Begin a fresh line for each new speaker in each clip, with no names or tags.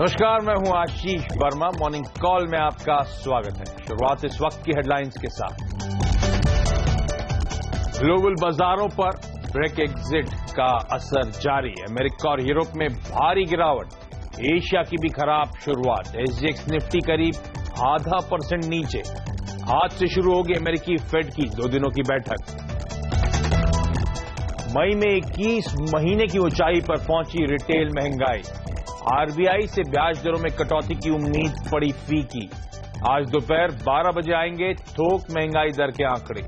नमस्कार, मैं हूं आशीष वर्मा। मॉर्निंग कॉल में आपका स्वागत है। शुरुआत इस वक्त की हेडलाइंस के साथ। ग्लोबल बाजारों पर ब्रेक्जिट का असर जारी है। अमेरिका और यूरोप में भारी गिरावट, एशिया की भी खराब शुरुआत। एसजीएक्स निफ्टी करीब 0.5% नीचे। आज से शुरू होगी अमेरिकी फेड की 2 दिनों की बैठक। मई में 21 महीने की ऊंचाई पर पहुंची रिटेल महंगाई। आरबीआई से ब्याज दरों में कटौती की उम्मीद पड़ी फीकी। आज दोपहर 12 बजे आएंगे थोक महंगाई दर के आंकड़े।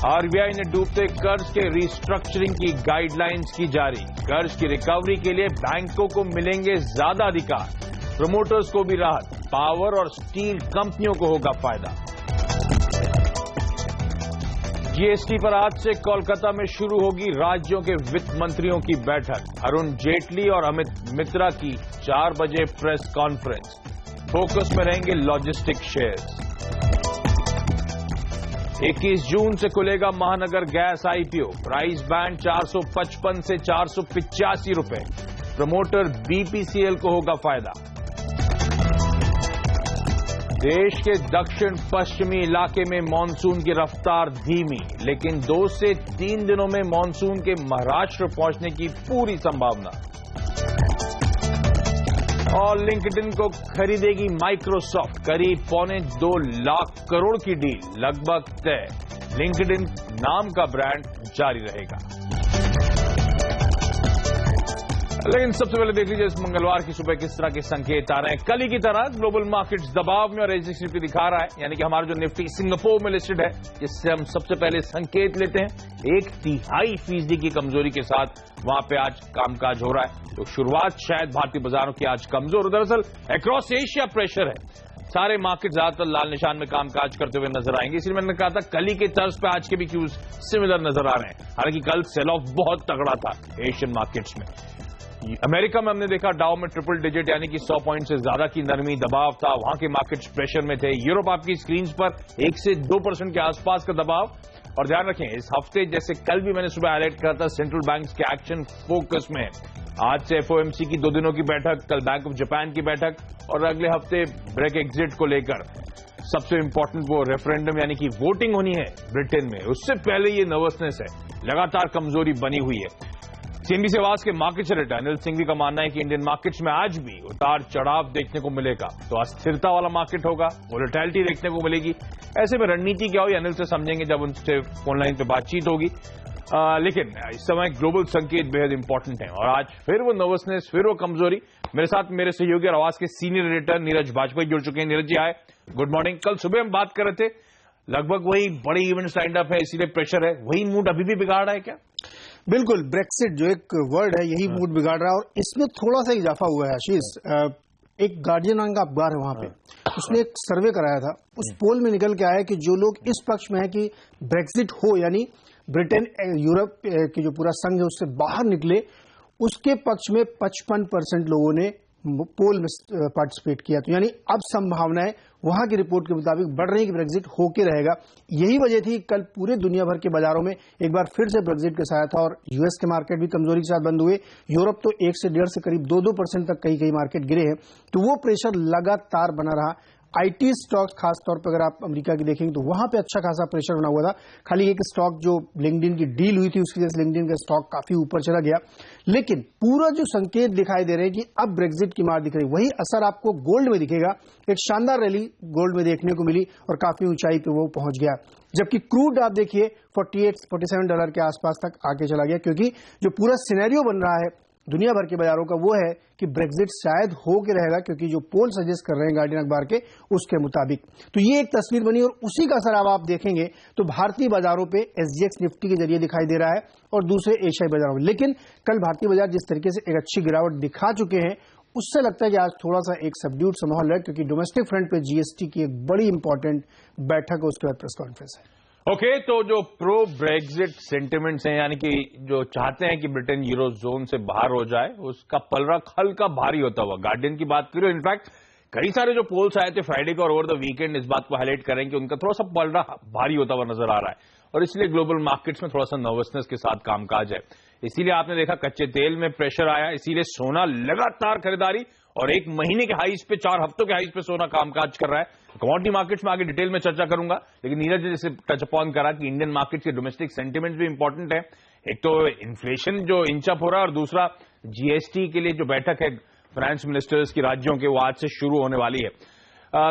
आरबीआई ने डूबते कर्ज के रिस्ट्रक्चरिंग की गाइडलाइंस की जारी। कर्ज की रिकवरी के लिए बैंकों को मिलेंगे ज्यादा अधिकार, प्रमोटर्स को भी राहत। पावर और स्टील कंपनियों को होगा फायदा। जीएसटी पर आज से कोलकाता में शुरू होगी राज्यों के वित्त मंत्रियों की बैठक। अरुण जेटली और अमित मित्रा की 4 बजे प्रेस कॉन्फ्रेंस। फोकस में रहेंगे लॉजिस्टिक शेयर्स। 21 जून से खुलेगा महानगर गैस आईपीओ। प्राइस बैंड 455 से 485 रुपए। प्रमोटर बीपीसीएल को होगा फायदा। देश के दक्षिण पश्चिमी इलाके में मानसून की रफ्तार धीमी, लेकिन 2 से 3 दिनों में मानसून के महाराष्ट्र पहुंचने की पूरी संभावना। और लिंक्डइन को खरीदेगी माइक्रोसॉफ्ट। करीब 2.25 लाख करोड़ की डील लगभग तय। लिंक्डइन नाम का ब्रांड जारी रहेगा। लेकिन सबसे पहले देख लीजिए इस मंगलवार की सुबह किस तरह के संकेत आ रहे हैं। कल ही की तरह ग्लोबल मार्केट्स दबाव में और एसजीएक्स निफ्टी दिखा रहा है, यानी कि हमारा जो निफ्टी सिंगापुर में लिस्टेड है, जिससे हम सबसे पहले संकेत लेते हैं 1/3% की कमजोरी के साथ वहां पे आज कामकाज हो रहा है। तो शुरुआत शायद भारतीय बाजारों की आज कमजोर। दरअसल अक्रॉस एशिया प्रेशर है। सारे मार्केट ज्यादातर लाल निशान में कामकाज करते हुए नजर आएंगे। इसलिए मैंने कहा था कल ही के तर्ज पे आज के भी क्यूज सिमिलर नजर आ रहे हैं। हालांकि कल सेल ऑफ बहुत तगड़ा था एशियन मार्केट्स में। अमेरिका में हमने देखा डाउ में ट्रिपल डिजिट यानी कि 100 पॉइंट से ज्यादा की नरमी दबाव था। वहां के मार्केट्स प्रेशर में थे। यूरोप आपकी स्क्रीन पर 1 से 2% के आसपास का दबाव। और ध्यान रखें इस हफ्ते जैसे कल भी मैंने सुबह हाईलाइट करा था, सेंट्रल बैंक्स के एक्शन फोकस में है। आज से एफओएमसी की 2 दिनों की बैठक, कल बैंक ऑफ जापान की बैठक और अगले हफ्ते ब्रेक्जिट को लेकर सबसे इंपॉर्टेंट वो रेफरेंडम यानी कि वोटिंग होनी है ब्रिटेन में। उससे पहले ये नर्वसनेस है, लगातार कमजोरी बनी हुई है। सीएनबीसी आवाज के मार्केट से अनिल सिंघवी का मानना है कि इंडियन मार्केट्स में आज भी उतार चढ़ाव देखने को मिलेगा। तो अस्थिरता वाला मार्केट होगा, वोलेटिलिटी देखने को मिलेगी। ऐसे में रणनीति क्या हुई अनिल से समझेंगे जब उनसे फोन लाइन पे बातचीत होगी। लेकिन इस समय ग्लोबल संकेत बेहद इंपॉर्टेंट है और आज फिर वो नर्वसनेस, फिर वो कमजोरी। मेरे साथ मेरे सहयोगी और आवाज के सीनियर एडिटर नीरज वाजपेयी जुड़ चुके हैं। नीरज जी आए, गुड मॉर्निंग। कल सुबह हम बात कर रहे थे लगभग वही बड़े इवेंट्स लाइंड अप है, इसीलिए प्रेशर है। वही मूड अभी भी बिगाड़ रहा है क्या?
बिल्कुल, ब्रेक्सिट जो एक वर्ड है यही मूड बिगाड़ रहा है और इसमें थोड़ा सा इजाफा हुआ है आशीष। एक गार्डियन नाम का अखबार है वहां पे, उसने एक सर्वे कराया था। उस पोल में निकल के आया कि जो लोग इस पक्ष में है कि ब्रेक्सिट हो यानी ब्रिटेन यूरोप की जो पूरा संघ है उससे बाहर निकले, उसके पक्ष में 55% लोगों ने पोल में पार्टिसिपेट किया। तो यानी अब संभावनाएं वहां की रिपोर्ट के मुताबिक बढ़ रही है कि ब्रेक्जिट होके रहेगा। यही वजह थी कल पूरे दुनिया भर के बाजारों में एक बार फिर से ब्रेक्जिट के साथ था और यूएस के मार्केट भी कमजोरी के साथ बंद हुए। यूरोप तो 1 से 1.5 से करीब 2% तक कई मार्केट गिरे हैं। तो वो प्रेशर लगातार बना रहा। आईटी स्टॉक्स खासतौर पर अगर आप अमेरिका की देखेंगे तो वहां पे अच्छा खासा प्रेशर बना हुआ था। खाली एक स्टॉक जो लिंक्डइन की डील हुई थी उसकी वजह से लिंक्डइन का स्टॉक काफी ऊपर चला गया। लेकिन पूरा जो संकेत दिखाई दे रहे हैं कि अब ब्रेक्जिट की मार दिख रही है, वही असर आपको गोल्ड में दिखेगा। एक शानदार रैली गोल्ड में देखने को मिली और काफी ऊंचाई पे वो पहुंच गया। जबकि क्रूड आप देखिए $47 के आसपास तक आगे चला गया, क्योंकि जो पूरा सिनेरियो बन रहा है दुनिया भर के बाजारों का वो है कि ब्रेक्जिट शायद हो के रहेगा, क्योंकि जो पोल सजेस्ट कर रहे हैं गार्डियन अखबार के उसके मुताबिक। तो ये एक तस्वीर बनी और उसी का असर अब आप देखेंगे तो भारतीय बाजारों पे एसजीएक्स निफ्टी के जरिए दिखाई दे रहा है और दूसरे एशियाई बाजारों में। लेकिन कल भारतीय बाजार जिस तरीके से एक अच्छी गिरावट दिखा चुके हैं उससे लगता है कि आज थोड़ा सा एक सबड्यूड सा माहौल है, क्योंकि डोमेस्टिक फ्रंट पे जीएसटी की एक बड़ी इंपॉर्टेंट बैठक है, उसके बाद प्रेस कॉन्फ्रेंस है।
ओके, तो जो प्रो ब्रेक्जिट सेंटिमेंट्स हैं यानी कि जो चाहते हैं कि ब्रिटेन यूरो जोन से बाहर हो जाए, उसका पलड़ा हल्का भारी होता हुआ गार्डियन की बात करें। इनफैक्ट कई सारे जो पोल्स आए थे फ्राइडे को और ओवर द वीकेंड इस बात को हाईलाइट करें कि उनका थोड़ा सा पलड़ा भारी होता हुआ नजर आ रहा है और इसलिए ग्लोबल मार्केट्स में थोड़ा सा नर्वसनेस के साथ कामकाज है। इसीलिए आपने देखा कच्चे तेल में प्रेशर आया, इसीलिए सोना लगातार खरीदारी और एक महीने के हाईज पे, 4 हफ्तों के हाईज पे सोना कामकाज कर रहा है। कमोडिटी मार्केट्स में आगे डिटेल में चर्चा करूंगा, लेकिन नीरज ने जैसे टच अपॉन करा कि इंडियन मार्केट के डोमेस्टिक सेंटिमेंट भी इंपॉर्टेंट है। एक तो इन्फ्लेशन जो इंच अप हो रहा है और दूसरा जीएसटी के लिए जो बैठक है फाइनेंस मिनिस्टर्स की राज्यों के, वो आज से शुरू होने वाली है।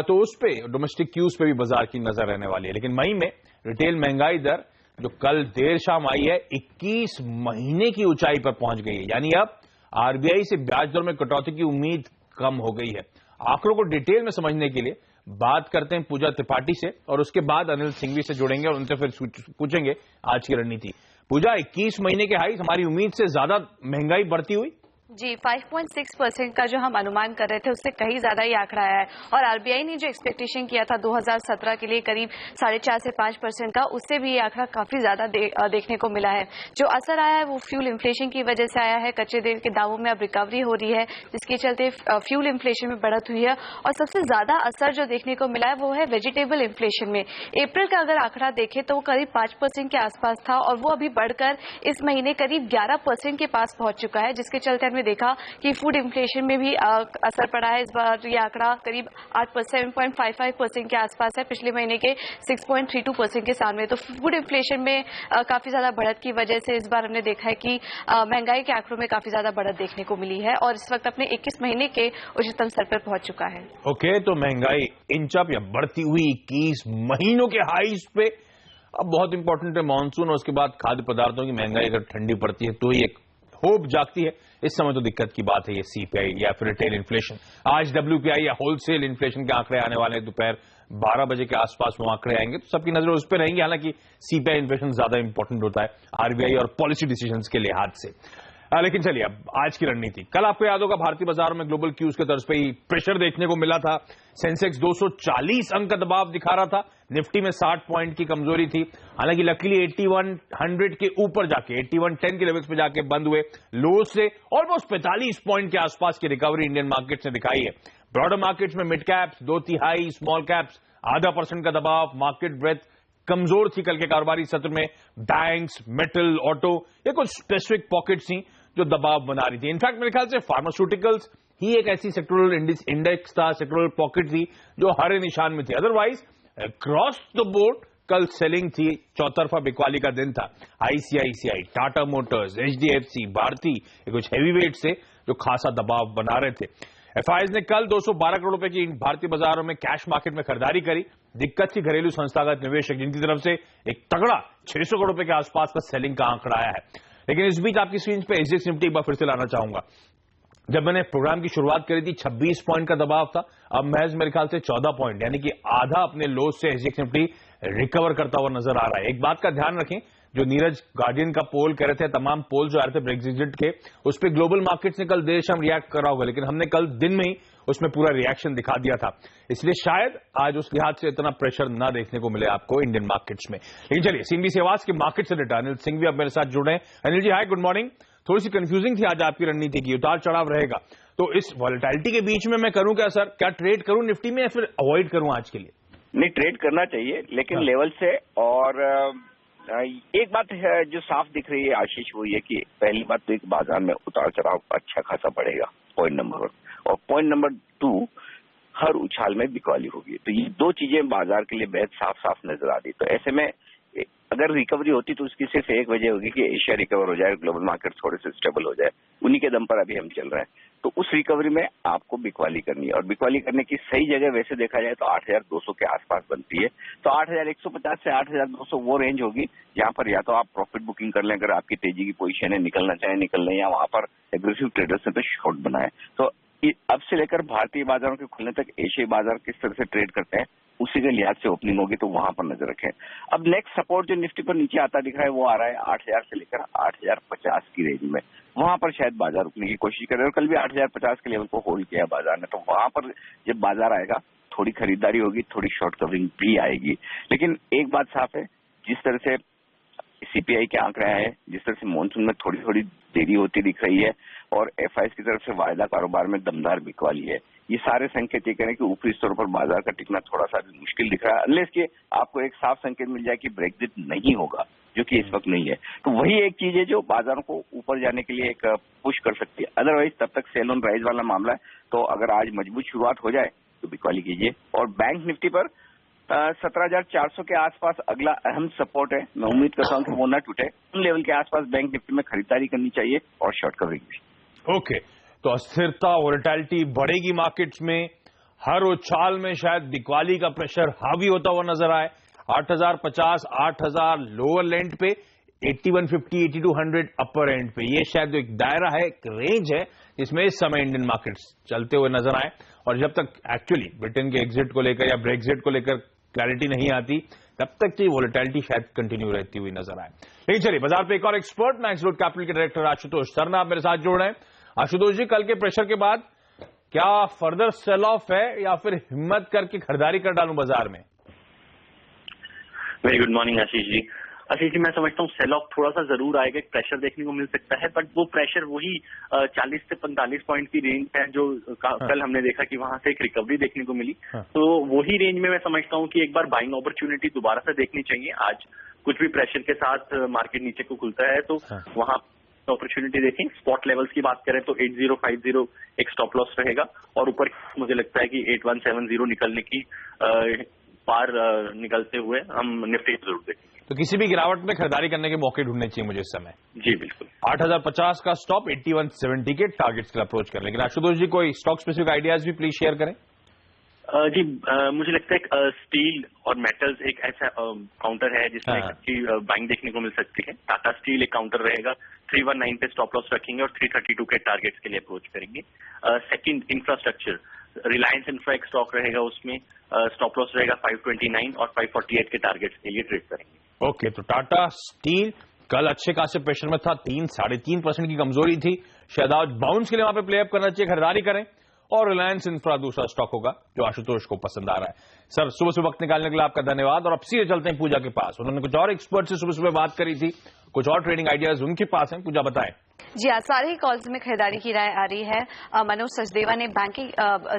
तो उस पे डोमेस्टिक क्यूज पे भी बाजार की नजर रहने वाली है। लेकिन मई में रिटेल महंगाई दर जो कल देर शाम आई है 21 महीने की ऊंचाई पर पहुंच गई है, यानी अब आरबीआई से ब्याज दर में कटौती की उम्मीद कम हो गई है। आंकड़ों को डिटेल में समझने के लिए बात करते हैं पूजा त्रिपाठी से और उसके बाद अनिल सिंघवी से जुड़ेंगे और उनसे फिर पूछेंगे आज की रणनीति। पूजा, 21 महीने के हाई, हमारी उम्मीद से ज्यादा महंगाई बढ़ती हुई?
जी, 5.6% का जो हम अनुमान कर रहे थे उससे कहीं ज्यादा ही आंकड़ा आया है और आरबीआई ने जो एक्सपेक्टेशन किया था 2017 के लिए करीब 4.5 से 5% का, उससे भी ये आंकड़ा काफी ज्यादा देखने को मिला है। जो असर आया है वो फ्यूल इन्फ्लेशन की वजह से आया है। कच्चे तेल के दामों में अब रिकवरी हो रही है जिसके चलते फ्यूल इन्फ्लेशन में बढ़त हुई है और सबसे ज्यादा असर जो देखने को मिला है वो है वेजिटेबल इन्फ्लेशन में। अप्रैल का अगर आंकड़ा देखें तो वो करीब 5% के आसपास था और वो अभी बढ़कर इस महीने करीब 11% के पास पहुंच चुका है, जिसके चलते हमने देखा कि फूड इन्फ्लेशन में भी असर पड़ा है। इस बार ये आंकड़ा करीब 7.55% के आसपास है, पिछले महीने के 6.32% के सामने। तो फूड इन्फ्लेशन में काफी ज्यादा बढ़त की वजह से इस बार हमने देखा है कि महंगाई के आंकड़ों में काफी ज्यादा बढ़त देखने को मिली है और इस वक्त अपने 21 महीने के उच्चतम स्तर पर पहुंच चुका है।
ओके, तो महंगाई इंच अप या बढ़ती हुई 21 महीनों के हाईज पे। अब बहुत इंपॉर्टेंट है मॉनसून और उसके बाद खाद्य पदार्थों की महंगाई अगर ठंडी पड़ती है तो ही एक होप जागती है। इस समय तो दिक्कत की बात है ये सीपीआई या फिर रिटेल इन्फ्लेशन। आज डब्ल्यूपीआई या होलसेल इन्फ्लेशन के आंकड़े आने वाले हैं, दोपहर 12 बजे के आसपास वो आंकड़े आएंगे तो सबकी नजर उस पर रहेंगी। हालांकि सीपीआई इन्फ्लेशन ज्यादा इंपॉर्टेंट होता है आरबीआई और पॉलिसी डिसीजंस के लिहाज से। लेकिन चलिए अब आज की रणनीति। कल आपको याद होगा भारतीय बाजारों में ग्लोबल क्यूज के तर्ज पे ही प्रेशर देखने को मिला था। सेंसेक्स 240 अंक का दबाव दिखा रहा था, निफ्टी में 60 पॉइंट की कमजोरी थी। हालांकि लकीली 8100 के ऊपर जाके 8110 के लेवल्स पे जाके बंद हुए। लो से ऑलमोस्ट 45 पॉइंट के आसपास की रिकवरी इंडियन मार्केट्स ने दिखाई है। ब्रॉडर मार्केट्स में मिड कैप्स 2/3, स्मॉल कैप्स 0.5% का दबाव। मार्केट ब्रेथ कमजोर थी कल के कारोबारी सत्र में। बैंक्स, मेटल, ऑटो, ये कुछ स्पेसिफिक पॉकेट्स थी जो दबाव बना रही थी। इनफैक्ट मेरे ख्याल से फार्मास्यूटिकल्स ही एक ऐसी सेक्टोरल इंडेक्स था, सेक्टोरल पॉकेट थी जो हरे निशान में थी। अदरवाइज अक्रॉस द बोर्ड कल सेलिंग थी, चौतरफा बिकवाली का दिन था। ICICI, Tata Motors, HDFC, Bharti, कुछ हैवीवेट से जो खासा दबाव बना रहे थे। एफआईज ने कल 212 करोड़ रुपए की भारतीय बाजारों में कैश मार्केट में खरीदारी करी। दिक्कत थी घरेलू संस्थागत निवेशक जिनकी तरफ से एक तगड़ा 600 करोड़ रुपए के आसपास का सेलिंग का आंकड़ा आया है। लेकिन इस बीच आपकी स्क्रीन पे एसजीएक्स निफ्टी एक बार फिर से लाना चाहूंगा। जब मैंने प्रोग्राम की शुरुआत करी थी 26 पॉइंट का दबाव था, अब महज मेरे ख्याल से 14 पॉइंट, यानी कि आधा अपने लो से एसजीएक्स निफ्टी रिकवर करता हुआ नजर आ रहा है। एक बात का ध्यान रखें, जो नीरज गार्डियन का पोल कह रहे थे, तमाम पोल जो आ रहे थे ब्रेक्जिट के, उस पर ग्लोबल मार्केट्स ने कल देर शाम रिएक्ट करा होगा, लेकिन हमने कल दिन में ही उसमें पूरा रिएक्शन दिखा दिया था। इसलिए शायद आज उस लिहाज से इतना प्रेशर ना देखने को मिले आपको इंडियन मार्केट्स में। लेकिन चलिए सिंघवी सेवास के मार्केट से डेटा अनिल सिंघवी अब मेरे साथ जुड़े हैं। अनिल जी हाय, गुड मॉर्निंग। थोड़ी सी कंफ्यूजिंग थी आज आपकी रणनीति की, उतार चढ़ाव रहेगा, तो इस वॉलेटिलिटी के बीच में मैं करूं क्या सर? क्या ट्रेड करूं निफ्टी में या फिर अवॉइड करूं आज के लिए?
नहीं, ट्रेड करना चाहिए लेकिन लेवल से। और एक बात है जो साफ दिख रही है आशीष, वो ये कि पहली बात तो एक बाजार में उतार चढ़ाव अच्छा खासा बढ़ेगा, पॉइंट नंबर 1। और पॉइंट नंबर 2, हर उछाल में बिकवाली होगी। तो ये दो चीजें बाजार के लिए बेहद साफ साफ नजर आ रही। तो ऐसे में अगर रिकवरी होती तो उसकी सिर्फ एक वजह होगी कि एशिया रिकवर हो जाए, ग्लोबल मार्केट थोड़े से स्टेबल हो जाए। उन्हीं के दम पर अभी हम चल रहे हैं। तो उस रिकवरी में आपको बिकवाली करनी है और बिकवाली करने की सही जगह वैसे देखा जाए तो 8200 के आसपास बनती है। तो 8150 से 8200 वो रेंज होगी जहां पर या तो आप प्रॉफिट बुकिंग कर लें, अगर आपकी तेजी की पोजीशन है, निकलना चाहे निकल लें, या वहां पर एग्रेसिव ट्रेडर्स ने तो शॉर्ट बनाए। तो अब से लेकर भारतीय बाजारों के खुलने तक एशियाई बाजार किस तरह से ट्रेड करते हैं उसी के लिहाज से ओपनिंग होगी, तो वहां पर नजर रखें। अब नेक्स्ट सपोर्ट जो निफ्टी पर नीचे आता दिखा है वो आ रहा है 8000 से लेकर 8050 की रेंज में। वहां पर शायद बाजार रुकने की कोशिश करे और कल भी 8050 के लेवल को होल्ड किया बाजार ने। तो वहां पर जब बाजार आएगा थोड़ी खरीदारी होगी, थोड़ी शॉर्ट कवरिंग भी आएगी। लेकिन एक बात साफ है, जिस तरह से सीपीआई के आंकड़े आए, जिस तरह से मॉनसून में थोड़ी थोड़ी देरी होती दिख रही है और एफआईएस की तरफ से वायदा कारोबार में दमदार बिकवाली है, ये सारे संकेत ये कह रहे हैं कि ऊपरी स्तर पर बाजार का टिकना थोड़ा सा मुश्किल दिख रहा है। अनलेस कि आपको एक साफ संकेत मिल जाए कि ब्रेक्जिट नहीं होगा, जो कि इस वक्त नहीं है। तो वही एक चीज है जो बाजारों को ऊपर जाने के लिए एक पुश कर सकती है। अदरवाइज तब तक सेल ऑन राइज वाला मामला है। तो अगर आज मजबूत शुरुआत हो जाए तो बिकवाली कीजिए। और बैंक निफ्टी पर 17,400 के आसपास अगला अहम सपोर्ट है। मैं उम्मीद करता हूं कि वो न टूटे। उन लेवल के आसपास बैंक निफ्टी में खरीदारी करनी चाहिए और शॉर्ट कवरिंग भी।
ओके, तो अस्थिरता, वोलेटिलिटी बढ़ेगी मार्केट्स में। हर उछाल में शायद बिकवाली का प्रेशर हावी होता हुआ नजर आए। 8,050, 8,000 लोअर लेंथ पे, 8150, 8200 अपर एंड पे। ये शायद एक दायरा है, एक रेंज है जिसमें इस समय इंडियन मार्केट्स चलते हुए नजर आए। और जब तक एक्चुअली ब्रिटेन के एग्जिट को लेकर या ब्रेक्जिट को लेकर क्लैरिटी नहीं आती, तब तक ये वोलेटिलिटी शायद कंटिन्यू रहती हुई नजर आए। लेकिन चलिए बाजार पे एक और एक्सपर्ट, मैक्स रोड कैपिटल के डायरेक्टर आशुतोष सरना आप मेरे साथ जुड़ रहे हैं। आशुतोष जी, कल के प्रेशर के बाद क्या फर्दर सेल ऑफ है या फिर हिम्मत करके खरीदारी कर डालूं बाजार में?
Very good morning Ashish ji. Ashish ji, मैं समझता हूँ सेल ऑफ थोड़ा सा जरूर आएगा, एक प्रेशर देखने को मिल सकता है, बट वो प्रेशर वही 40 से 45 पॉइंट की रेंज है जो कल हमने देखा कि वहां से एक रिकवरी देखने को मिली। तो वही रेंज में मैं समझता हूँ कि एक बार बाइंग अपॉर्चुनिटी दोबारा से देखनी चाहिए। आज कुछ भी प्रेशर के साथ मार्केट नीचे को खुलता है तो वहां अपॉर्चुनिटी देखें। स्पॉट लेवल्स की बात करें तो 8050 एक स्टॉप लॉस रहेगा और ऊपर मुझे लगता है कि 8170 निकलने की पार निकलते हुए हम निफ्टी जरूर देखेंगे।
तो किसी भी गिरावट में खरीदारी करने के मौके ढूंढने चाहिए मुझे इस समय।
जी बिल्कुल।
8,050 का स्टॉप, 8170 के टारगेट्स के लिए अप्रोच करें। लेकिन आशुतोष जी, कोई स्टॉक स्पेसिफिक आइडियाज भी प्लीज शेयर करें।
जी मुझे लगता है स्टील और मेटल्स एक ऐसा काउंटर है जिसमें अच्छी बाइंग देखने को मिल सकती है। टाटा स्टील एक काउंटर रहेगा, 319 पे स्टॉप लॉस रखेंगे और 332 के टारगेट्स के लिए अप्रोच करेंगे। सेकंड, इंफ्रास्ट्रक्चर, रिलायंस इंफ्रा एक स्टॉक रहेगा, उसमें स्टॉप लॉस रहेगा 529 और 548 के टारगेट्स के लिए ट्रेड करेंगे।
ओके, तो टाटा स्टील कल अच्छे खासे प्रेशर में था, 3-3.5% की कमजोरी थी। शायद आज बाउंस के लिए वहां पे प्ले अप करना चाहिए, खरीदारी करें। और रिलायंस इंफ्रा दूसरा स्टॉक होगा जो आशुतोष को पसंद आ रहा है। सर, सुबह सुबह वक्त निकालने के लिए आपका धन्यवाद। और अब सीधे चलते हैं पूजा के पास। उन्होंने कुछ और एक्सपर्ट से सुबह सुबह बात करी थी, कुछ और ट्रेडिंग आइडियाज उनके पास हैं। पूजा बताएं।
जी आज सारे ही कॉल्स में खरीदारी की राय आ रही है। मनोज सचदेवा ने बैंकिंग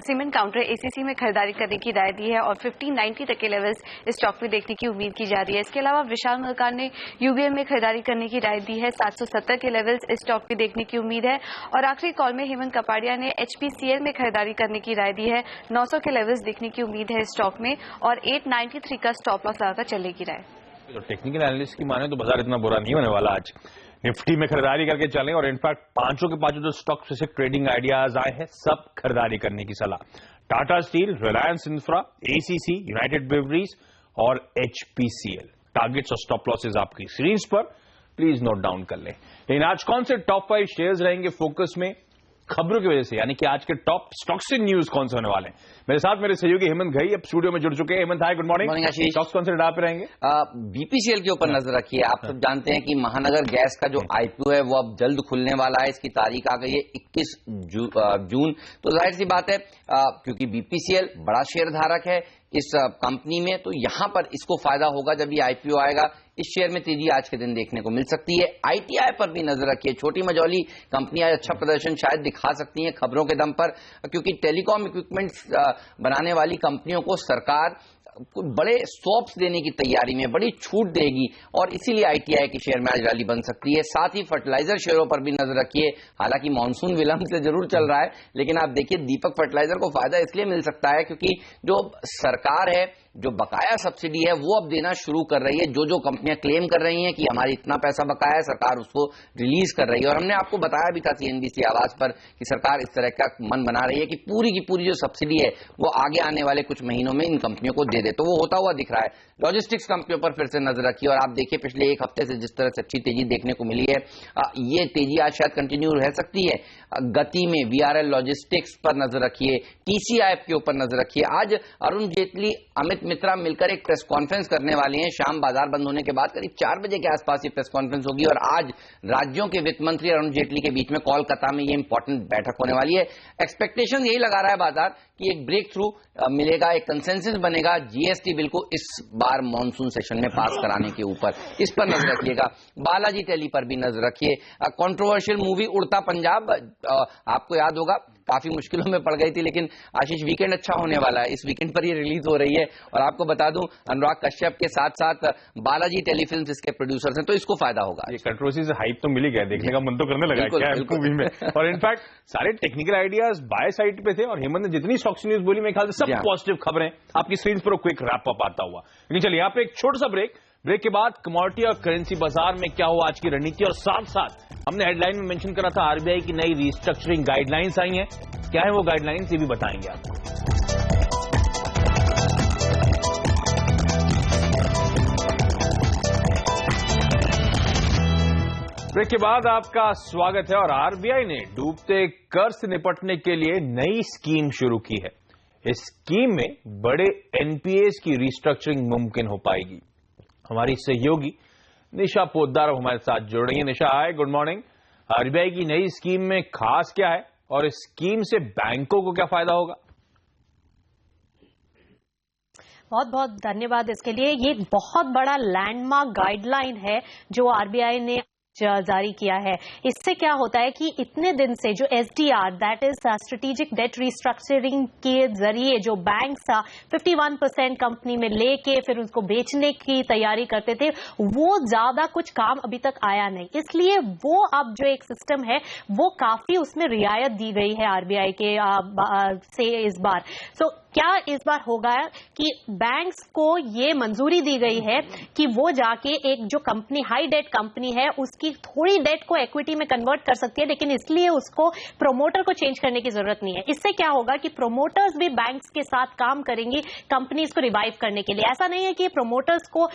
सीमेंट काउंटर एसीसी में खरीदारी करने की राय दी है और 1590 तक के लेवल्स इस स्टॉक में देखने की उम्मीद की जा रही है। इसके अलावा विशाल मलकार ने यूबीएम में खरीदारी करने की राय दी है, 770 के लेवल्स इस स्टॉक में देखने की उम्मीद है। और आखिरी कॉल में हेमंत कपाड़िया ने एचपीसीएल में खरीदारी करने की राय दी है, 900 के लेवल्स देखने की उम्मीद है इस स्टॉक में और 893 का स्टॉप लॉस लगाकर चलेगी राय।
तो टेक्निकल एनालिस्ट की माने तो बाजार इतना बुरा नहीं होने वाला। आज निफ्टी में खरीदारी करके चलें और इनफैक्ट पांचों के पांचों जो स्टॉक स्पेसिफिक ट्रेडिंग आइडियाज आए हैं सब खरीदारी करने की सलाह। Tata steel, Reliance infra, ACC, United breweries और एचपीसीएल। टारगेट्स और स्टॉप लॉसेज आपकी सीरीज पर प्लीज नोट डाउन कर लें। लेकिन आज कौन से टॉप 5 शेयर्स रहेंगे फोकस में खबरों की वजह से, यानी कि आज के टॉप स्टॉक्स से न्यूज कौन से होने वाले हैं? मेरे साथ मेरे सहयोगी हेमंत घई अब स्टूडियो में जुड़ चुके हैं। हेमंत, हाय, गुड मॉर्निंग। स्टॉक्स कौन से डाल पे रहेंगे?
बीपीसीएल के ऊपर नजर रखिए। आप सब जानते हैं कि महानगर गैस का जो आईपीओ है वो अब जल्द खुलने वाला है। इसकी तारीख आ गई है 21 जून। तो जाहिर सी बात है क्योंकि बीपीसीएल बड़ा शेयर धारक है इस कंपनी में, तो यहां पर इसको फायदा होगा जब ये आईपीओ आएगा। इस शेयर में तेजी आज के दिन देखने को मिल सकती है। आईटीआई पर भी नजर रखिए। छोटी मझौली कंपनियां अच्छा प्रदर्शन शायद दिखा सकती हैं खबरों के दम पर, क्योंकि टेलीकॉम इक्विपमेंट्स बनाने वाली कंपनियों को सरकार बड़े स्वॉप्स देने की तैयारी में, बड़ी छूट देगी और इसीलिए आईटीआई की शेयर में आज रैली बन सकती है। साथ ही फर्टिलाइजर शेयरों पर भी नजर रखिए। हालांकि मॉनसून विलंब से जरूर चल रहा है, लेकिन आप देखिए दीपक फर्टिलाइजर को फायदा इसलिए मिल सकता है क्योंकि जो सरकार है, जो बकाया सब्सिडी है वो अब देना शुरू कर रही है। जो कंपनियां क्लेम कर रही हैं कि हमारी इतना पैसा बकाया है, सरकार उसको रिलीज कर रही है। और हमने आपको बताया भी था सीएनबीसी आवाज पर कि सरकार इस तरह का मन बना रही है कि पूरी की पूरी जो सब्सिडी है वो आगे आने वाले कुछ महीनों में इन कंपनियों को दे दे। तो वो होता हुआ दिख रहा है। लॉजिस्टिक्स कंपनियों पर फिर से नजर रखिए और आप देखिए पिछले एक हफ्ते से जिस तरह से अच्छी तेजी देखने को मिली है, ये तेजी आज शायद कंटिन्यू रह सकती है। गति में वीआरएल लॉजिस्टिक्स पर नजर रखिए, टीसीआईएफ के ऊपर नजर रखिए। आज अरुण जेटली, अमित मित्रा मिलकर एक प्रेस कॉन्फ्रेंस करने वाले हैं। शाम बाजार बंद होने के बाद करीब 4 बजे के आसपास ये प्रेस कॉन्फ्रेंस होगी और आज राज्यों के वित्त मंत्री अरुण जेटली के बीच में कोलकाता में ये इंपॉर्टेंट बैठक होने वाली है। एक्सपेक्टेशन यही लगा रहा है बाजार कि एक ब्रेक थ्रू मिलेगा, एक कंसेंसस बनेगा जीएसटी बिल को इस बार मॉनसून सेशन में पास कराने के ऊपर। इस पर नजर रखिएगा। बालाजी टेली पर भी नजर रखिए। कंट्रोवर्शियल मूवी उड़ता पंजाब, आपको याद होगा काफी मुश्किलों में पड़ गई थी, लेकिन आशीष वीकेंड अच्छा होने वाला है, इस वीकेंड पर ये रिलीज हो रही है। और आपको बता दूं अनुराग कश्यप के साथ साथ बालाजी टेलीफिल्म्स इसके प्रोड्यूसर्स हैं, तो इसको फायदा होगा।
ये कंट्रोवर्सी से हाइप तो मिल ही गया, देखने का मन तो करने लगा क्या है मूवी में। और इनफैक्ट सारे टेक्निकल आइडियाज बाय साइड पे थे, और हेमंत ने जितनी स्टॉक्स न्यूज बोली मेरे ख्याल से सब पॉजिटिव खबरें आपकी स्क्रीन पर क्विक रैप अप आता हुआ। लेकिन चलिए यहाँ पे एक छोटा सा ब्रेक के बाद कमोडिटी और करेंसी बाजार में क्या हुआ आज की रणनीति, और साथ साथ हमने हेडलाइन में मेंशन करा था आरबीआई की नई रिस्ट्रक्चरिंग गाइडलाइंस आई हैं, क्या है वो गाइडलाइंस ये भी बताएंगे आपको। ब्रेक के बाद आपका स्वागत है। और आरबीआई ने डूबते कर्ज से निपटने के लिए नई स्कीम शुरू की है। इस स्कीम में बड़े एनपीएस की रिस्ट्रक्चरिंग मुमकिन हो पाएगी। हमारी सहयोगी निशा पोद्दार हमारे साथ जुड़ रही है। निशा, हाय, गुड मॉर्निंग। आरबीआई की नई स्कीम में खास क्या है और इस स्कीम से बैंकों को क्या फायदा होगा?
बहुत बहुत धन्यवाद इसके लिए। ये बहुत बड़ा लैंडमार्क गाइडलाइन है जो आरबीआई ने जारी किया है। इससे क्या होता है कि इतने दिन से जो SDR that is strategic debt restructuring के जरिए जो बैंक्स 51% कंपनी में लेके फिर उसको बेचने की तैयारी करते थे, वो ज्यादा कुछ काम अभी तक आया नहीं। इसलिए वो अब जो एक सिस्टम है वो काफी उसमें रियायत दी गई है आरबीआई के से इस बार। सो क्या इस बार होगा कि बैंक्स को ये मंजूरी दी गई है कि वो जाके एक जो कंपनी हाई डेट कंपनी है उसकी थोड़ी डेट को इक्विटी में कन्वर्ट कर सकती है, लेकिन इसलिए उसको प्रोमोटर को चेंज करने की जरूरत नहीं है। इससे क्या होगा कि प्रोमोटर्स भी बैंक्स के साथ काम करेंगी कंपनीज को रिवाइव करने के लिए। ऐसा नहीं है कि प्रोमोटर्स को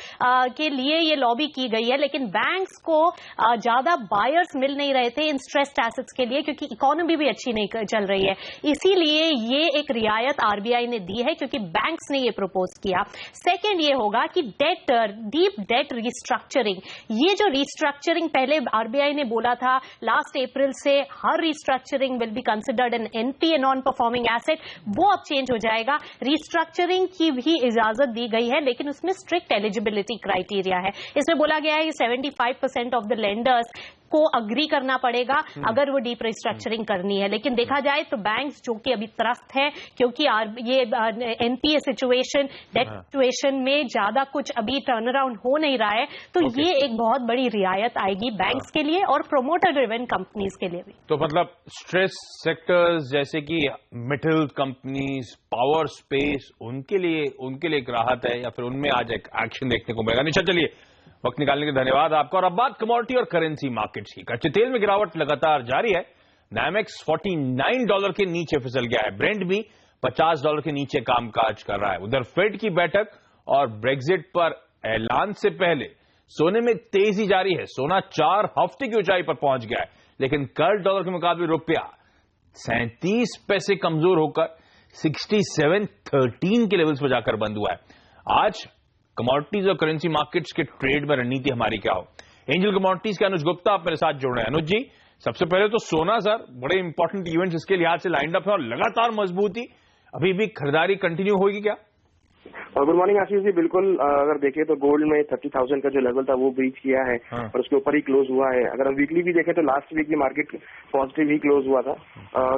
के लिए ये लॉबी की गई है, लेकिन बैंक्स को ज्यादा बायर्स मिल नहीं रहे थे इन स्ट्रेस्ड एसेट्स के लिए, क्योंकि इकोनॉमी भी अच्छी नहीं चल रही है। इसीलिए ये एक रियायत आरबीआई ने दी है, क्योंकि बैंक्स ने ये प्रपोज किया। सेकेंड ये होगा कि डीप डेट रिस्ट्रक्चरिंग, ये जो रिस्ट्रक्चरिंग पहले आरबीआई ने बोला था लास्ट अप्रैल से हर restructuring will be considered an NPA non performing asset, वो अब चेंज हो जाएगा। रिस्ट्रक्चरिंग की भी इजाजत दी गई है, लेकिन उसमें स्ट्रिक्ट एलिजिबिलिटी क्राइटेरिया है। इसमें बोला गया है कि 75% ऑफ द लेंडर्स को अग्री करना पड़ेगा अगर वो डीप रिस्ट्रक्चरिंग करनी है। लेकिन देखा जाए तो बैंक्स जो कि अभी त्रस्त है, क्योंकि ये एनपीए सिचुएशन डेट सिचुएशन में ज्यादा कुछ अभी टर्न अराउंड हो नहीं रहा है, तो ये एक बहुत बड़ी रियायत आएगी बैंक्स के लिए और प्रोमोटर ड्रिवन कंपनीज के लिए भी।
तो मतलब स्ट्रेस सेक्टर्स जैसे कि मेटल कंपनीज, पावर स्पेस, उनके लिए एक राहत है, या फिर उनमें आज एक एक्शन देखने को मिलेगा? निशा, चलिए वक्त निकालने के धन्यवाद आपका। और अब बात कमोडिटी और करेंसी मार्केट्स की। कच्चे तेल में गिरावट लगातार जारी है। नामेक्स $49 के नीचे फिसल गया है। ब्रेंट भी $50 के नीचे कामकाज कर रहा है। उधर फेड की बैठक और ब्रेक्जिट पर ऐलान से पहले सोने में तेजी जारी है। सोना 4 हफ्ते की ऊंचाई पर पहुंच गया है, लेकिन कल डॉलर के मुकाबले रुपया 37 पैसे कमजोर होकर 67.13 के लेवल्स पर जाकर बंद हुआ है। आज कमोडिटीज और करेंसी मार्केट्स के ट्रेड में रणनीति हमारी क्या हो? एंजल कमोडिटीज के अनुज गुप्ता आप मेरे साथ जुड़ रहे हैं। अनुज जी, सबसे पहले तो सोना सर, बड़े इंपॉर्टेंट इवेंट्स इसके लिहाज से लाइंड अप है और लगातार मजबूती, अभी भी खरीदारी कंटिन्यू होगी क्या?
Good morning Ashish ji. बिल्कुल, अगर देखें तो गोल्ड में 30,000 का जो लेवल था वो ब्रीच किया है और उसके ऊपर ही क्लोज हुआ है। अगर हम वीकली भी देखें तो लास्ट वीक भी मार्केट पॉजिटिव ही क्लोज हुआ था।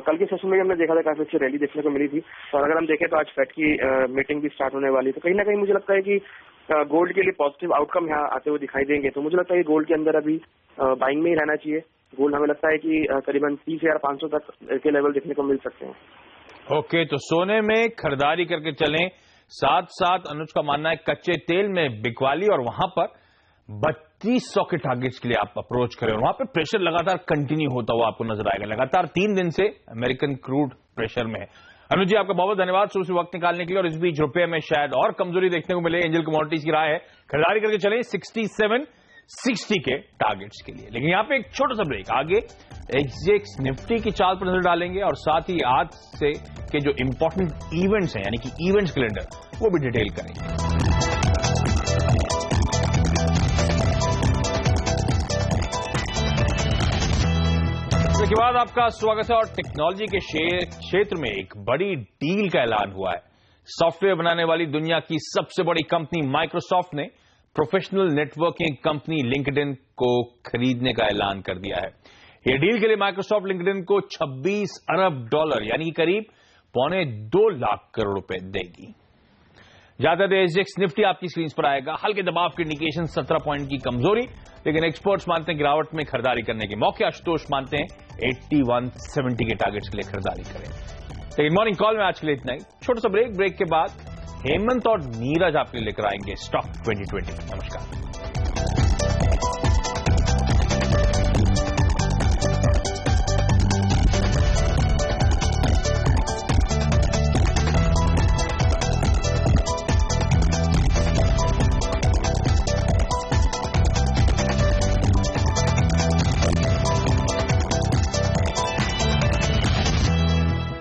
कल के सेशन में हमने देखा था काफी अच्छी रैली देखने को मिली थी। और अगर हम देखें तो आज फेड की मीटिंग भी स्टार्ट होने वाली है, तो कहीं ना कहीं मुझे लगता है कि गोल्ड के लिए पॉजिटिव आउटकम यहाँ आते हुए दिखाई देंगे। तो मुझे लगता है कि गोल्ड के अंदर अभी बाइंग में ही रहना चाहिए। गोल्ड हमें लगता है कि करीबन 30,500 तक के लेवल देखने को मिल सकते हैं।
ओके, तो सोने में खरीदारी करके चलें। साथ साथ अनुज का मानना है कच्चे तेल में बिकवाली, और वहां पर 3200 के टारगेट्स के लिए आप अप्रोच करें, और वहां पर प्रेशर लगातार कंटिन्यू होता हुआ आपको नजर आएगा। लगातार 3 दिन से अमेरिकन क्रूड प्रेशर में है। अनुज जी, आपका बहुत धन्यवाद सुबह से वक्त निकालने के लिए। और इस बीच रुपये में शायद और कमजोरी देखने को मिले। एंजल कमोडिटीज की राय है खरीदारी करके चलें 6760 के टारगेट्स के लिए। लेकिन यहां पे एक छोटा सा ब्रेक, आगे एग्जेक्स निफ्टी की चाल पर नजर डालेंगे और साथ ही आज से के जो इंपॉर्टेंट इवेंट्स हैं, यानी कि इवेंट्स कैलेंडर, वो भी डिटेल करेंगे। ब्रेक के बाद आपका स्वागत है। और टेक्नोलॉजी के क्षेत्र में एक बड़ी डील का ऐलान हुआ है। सॉफ्टवेयर बनाने वाली दुनिया की सबसे बड़ी कंपनी माइक्रोसॉफ्ट ने प्रोफेशनल नेटवर्किंग कंपनी लिंक्डइन को खरीदने का ऐलान कर दिया है। यह डील के लिए माइक्रोसॉफ्ट लिंक्डइन को $26 अरब यानी करीब $2.25 लाख देगी। ज्यादा SGX निफ्टी आपकी स्क्रीन पर आएगा। हल्के दबाव के इंडिकेशन 17 पॉइंट की कमजोरी, लेकिन एक्सपर्ट्स मानते हैं गिरावट में खरीदारी करने के मौके। आशुतोष मानते हैं 8170 के टारगेट्स के लिए खरीदारी करें। लेकिन मॉर्निंग कॉल में आज के लिए इतना ही। छोटा सा ब्रेक के बाद हेमंत और नीरज आपके लिए लेकर आएंगे स्टॉक 2020। नमस्कार।